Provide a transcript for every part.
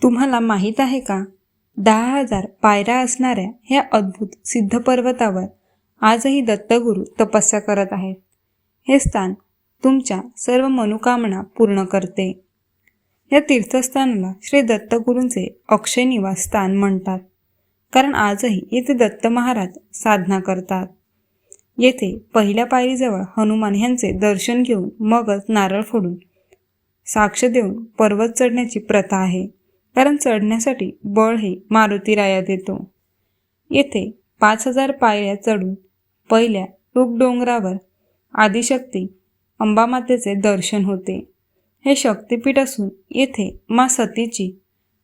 तुम्हाला माहीत आहे का, 10,000 पायऱ्या असणाऱ्या ह्या अद्भुत सिद्ध पर्वतावर आजही दत्तगुरू तपस्या करत आहेत. हे स्थान तुमच्या सर्व मनोकामना पूर्ण करते. या तीर्थस्थानाला श्री दत्तगुरूंचे अक्षय निवास स्थान म्हणतात, कारण आजही येथे दत्त महाराज साधना करतात. येथे पहिल्या पायरीजवळ हनुमान यांचे दर्शन घेऊन मगच नारळ फोडून साक्ष देऊन पर्वत चढण्याची प्रथा आहे, कारण चढण्यासाठी बळ हे मारुतीराया देतो. येथे 5,000 पायऱ्या चढून पहिल्या टूक डोंगरावर आदिशक्ती अंबामातेचे दर्शन होते. हे शक्तिपीठ असून येथे मा सतीची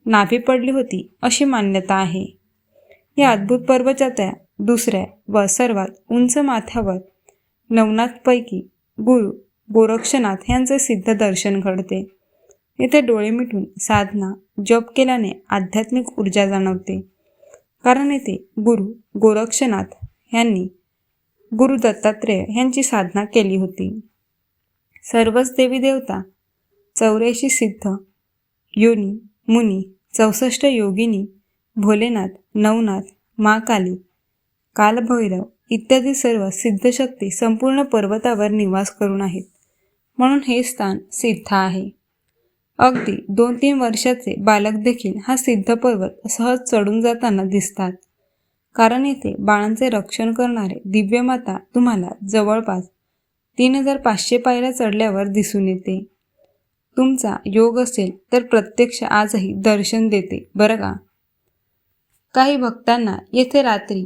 नाभी पडली होती अशी मान्यता आहे. या अद्भुत पर्वताच्या दुसऱ्या व सर्वात उंच माथ्यावर नवनाथपैकी गुरु गोरक्षनाथ यांचे सिद्ध दर्शन घडते. येथे डोळे मिटून साधना जप केल्याने आध्यात्मिक ऊर्जा जाणवते, कारण येथे गुरु गोरक्षनाथ यांनी गुरु दत्तात्रेय यांची साधना केली होती. सर्वच देवी देवता, 84 सिद्ध योनी मुनी, 64 योगिनी, भोलेनाथ, नवनाथ, मा काली, कालभैरव इत्यादी सर्व सिद्धशक्ती संपूर्ण पर्वतावर निवास करून आहेत, म्हणून हे स्थान सिद्ध आहे. अगदी 2-3 वर्षाचे बालक देखील हा सिद्ध पर्वत सहज चढून जाताना दिसतात, कारण येथे बाळांचे रक्षण करणारे दिव्यमाता तुम्हाला जवळपास 3,500 पायऱ्या चढल्यावर दिसून येते. तुमचा योग असेल तर प्रत्यक्ष आजही दर्शन देते बरं का. काही भक्तांना येथे रात्री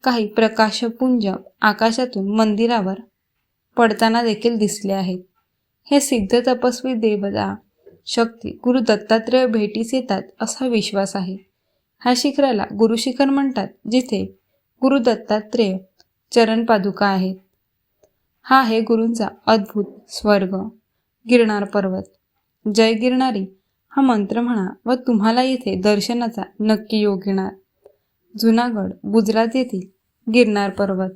काही प्रकाशपुंज आकाशातून मंदिरावर पडताना देखील दिसले आहेत. हे सिद्ध तपस्वी देवता शक्ती गुरु दत्तात्रेय भेटीस येतात असा विश्वास आहे. ह्या शिखराला गुरुशिखर म्हणतात, जिथे गुरु दत्तात्रेय चरणपादुका आहेत. हा आहे गुरूंचा अद्भुत स्वर्ग गिरनार पर्वत. जय गिरनारी हा मंत्र म्हणा व तुम्हाला येथे दर्शनाचा नक्की योग येणार. जुनागड गुजरात येथील गिरनार पर्वत.